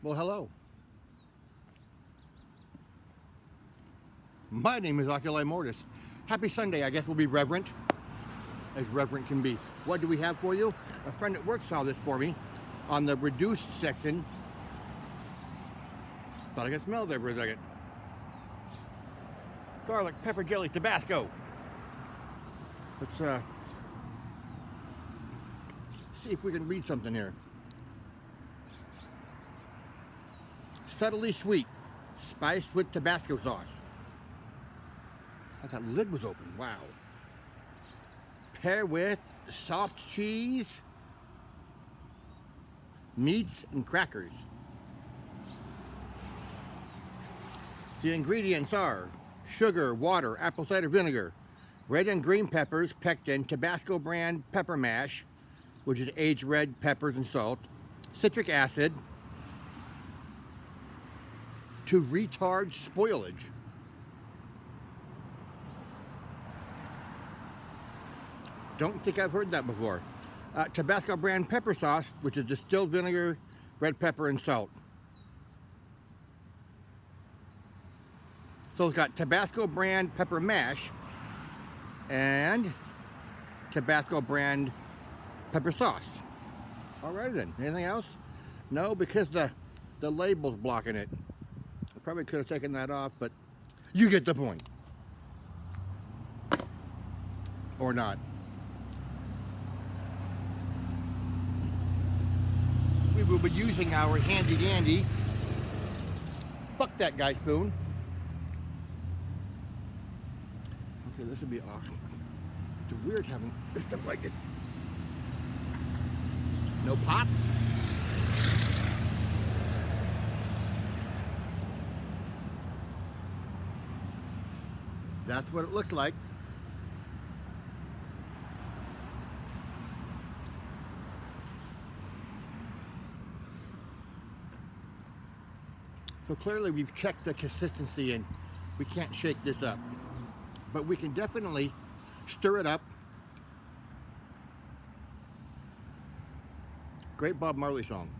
Well, hello. My name is Oculi Mortis. Happy Sunday. I guess we'll be reverent, as reverent can be. What do we have for you? A friend at work saw this for me on the reduced section. Thought I could smell there for a second. Garlic, pepper jelly, Tabasco. Let's see if we can read something here. Subtly sweet, spiced with Tabasco sauce. I thought that lid was open. Wow. Pair with soft cheese, meats, and crackers. The ingredients are sugar, water, apple cider vinegar, red and green peppers, pectin, Tabasco brand pepper mash, which is aged red peppers and salt, citric acid, to retard spoilage. Don't think I've heard that before. Tabasco brand pepper sauce, which is distilled vinegar, red pepper, and salt. So it's got Tabasco brand pepper mash and Tabasco brand pepper sauce. All right then. Anything else? No, because the label's blocking it. I probably could have taken that off, but you get the point. Or not. We will be using our handy dandy fuck that guy spoon. Okay, this would be awesome. It's weird having stuff like this. No pop. That's what it looks like. So clearly we've checked the consistency and we can't shake this up. But we can definitely stir it up. Great Bob Marley song.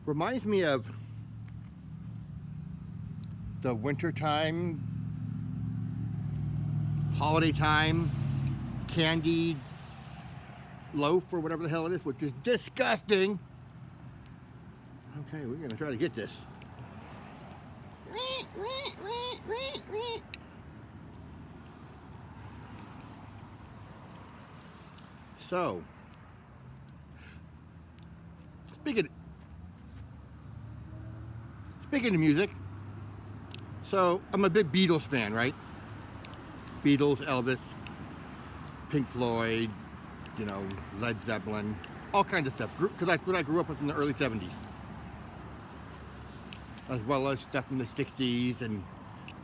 Reminds me of the wintertime, holiday time, candied loaf or whatever the hell it is, which is disgusting. Okay, we're gonna try to get this. So, speaking of music, so I'm a big Beatles fan, right? Beatles, Elvis, Pink Floyd, you know, Led Zeppelin, all kinds of stuff. Because that's what I grew up with in the early 70s. As well as stuff from the 60s and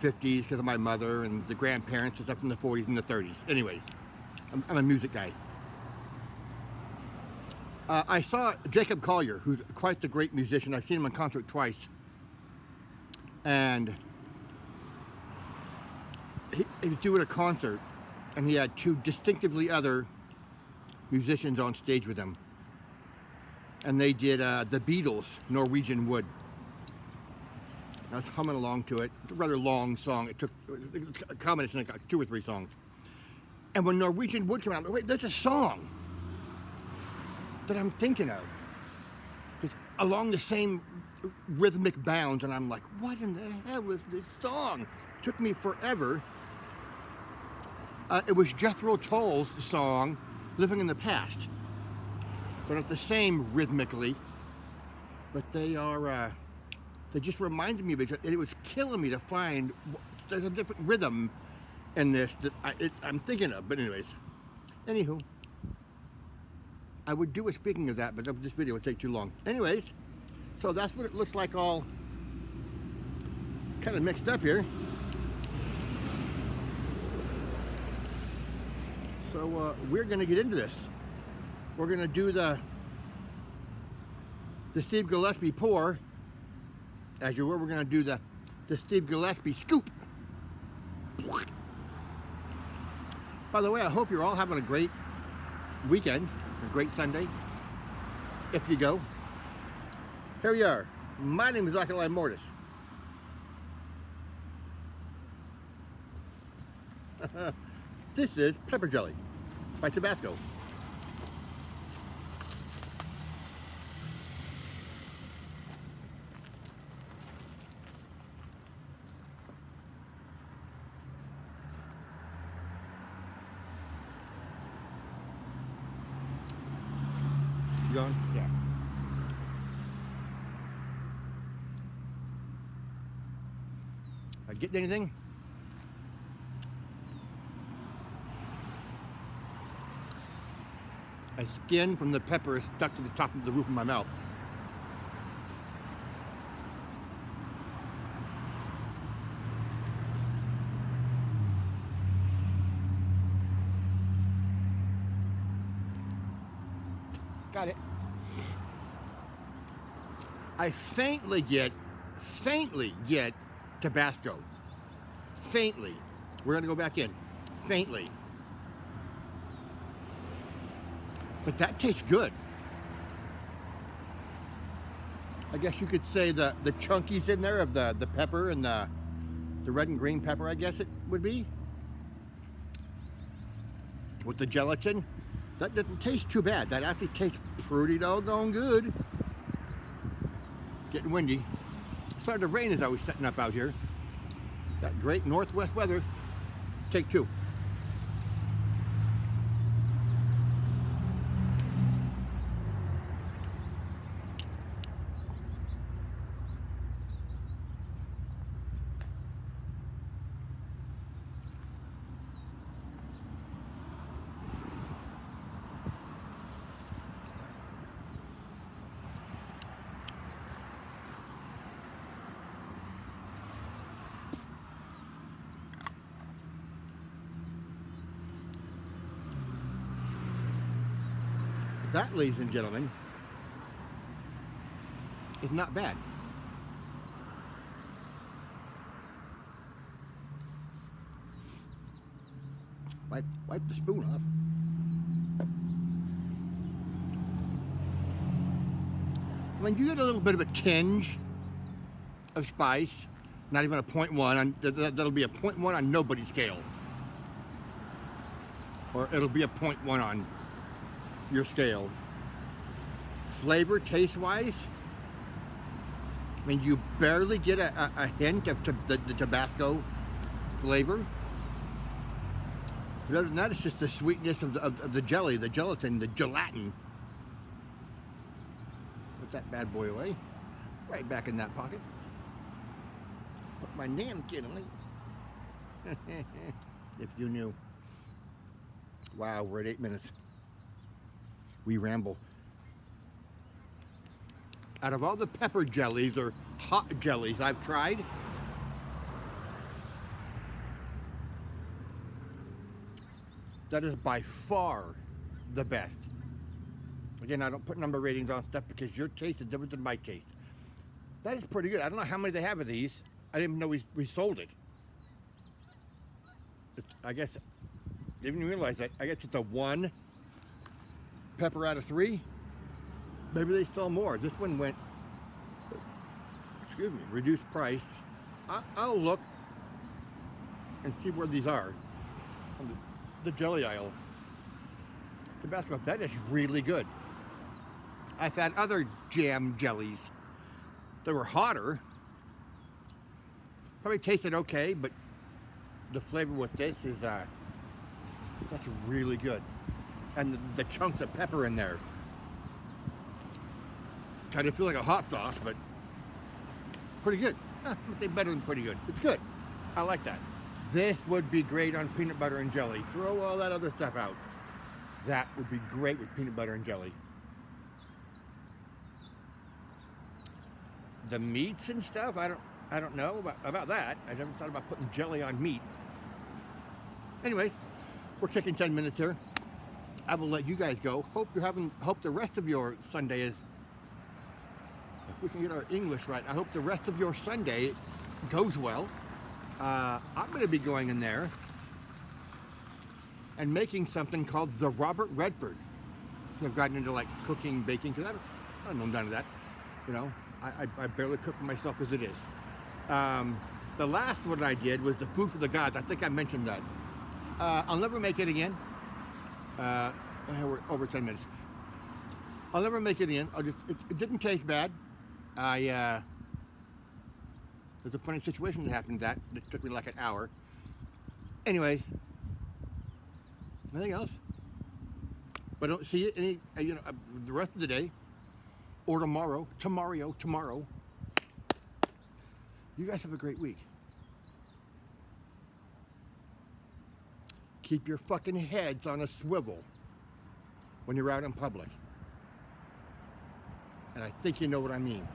50s because of my mother and the grandparents and stuff from the 40s and the 30s. Anyways, I'm a music guy. I saw Jacob Collier, who's quite the great musician. I've seen him in concert twice. And he was doing a concert, and he had two distinctively other musicians on stage with him. And they did the Beatles' Norwegian Wood. I was humming along to it. It's a rather long song. It took a combination of like 2 or 3 songs. And when Norwegian Wood came out, wait, there's a song that I'm thinking of. It's along the same rhythmic bounds, and I'm like, what in the hell is this song? Took me forever. It was Jethro Tull's song, Living in the Past. They're not the same rhythmically, but they are, they just reminded me of it. It was killing me to find, there's a different rhythm in this that I'm thinking of, but anyways. Anywho, I would do a speaking of that, but this video would take too long. Anyways, so that's what it looks like, all kind of mixed up here. So we're going to get into this. We're going to do the Steve Gillespie pour. As you were, we're going to do the Steve Gillespie scoop. By the way, I hope you're all having a great weekend, a great Sunday. if you go. Here we are. My name is Accolade Mortis. This is pepper jelly by Tabasco. You going? Yeah. Getting anything? A skin from the pepper is stuck to the top of the roof of my mouth. Got it. I faintly get Tabasco. Faintly. We're gonna go back in. Faintly. But that tastes good. I guess you could say the chunkies in there of the pepper and the red and green pepper, I guess it would be. With the gelatin. That doesn't taste too bad. That actually tastes pretty doggone good. Getting windy. Starting to rain is always setting up out here. That great northwest weather. Take two. That, ladies and gentlemen, is not bad. Wipe the spoon off. I mean, you get a little bit of a tinge of spice. Not even a 0.1. That'll be a 0.1 on nobody's scale. Or it'll be a 0.1 on your scale. Flavor, taste-wise, I mean, you barely get a hint of the Tabasco flavor. But other than that, it's just the sweetness of the jelly, the gelatin, the gelatin. Put that bad boy away. Right back in that pocket. Put my napkin away. If you knew. Wow, we're at 8 minutes. We ramble. Out of all the pepper jellies or hot jellies I've tried, that is by far the best. Again, I don't put number ratings on stuff because your taste is different than my taste. That is pretty good. I don't know how many they have of these. I didn't even know we sold it. I guess, I didn't even realize that. I guess it's a 1 pepper out of 3. Maybe they sell more. This one went, excuse me, reduced price. I'll look and see where these are on the jelly aisle. Tabasco, that is really good. I've had other jam jellies that were hotter. Probably tasted okay, but the flavor with this is, that's really good. And the chunks of pepper in there. Kind of feel like a hot sauce, but pretty good. I'm gonna say better than pretty good. It's good. I like that. This would be great on peanut butter and jelly. Throw all that other stuff out. That would be great with peanut butter and jelly. The meats and stuff, I don't know about that. I never thought about putting jelly on meat. Anyways, we're kicking 10 minutes here. I will let you guys go. Hope the rest of your Sunday is, if we can get our English right, I hope the rest of your Sunday goes well. I'm going to be going in there and making something called the Robert Redford. I've gotten into like cooking, baking, because I know none of that. You know, I barely cook for myself as it is. The last one I did was the food for the gods. I think I mentioned that. I'll never make it again. We're over 10 minutes. I'll never make it again. It didn't taste bad. There's a funny situation that happened that took me like an hour. Anyways, nothing else. But I don't see it any, the rest of the day or tomorrow. You guys have a great week. Keep your fucking heads on a swivel when you're out in public. And I think you know what I mean.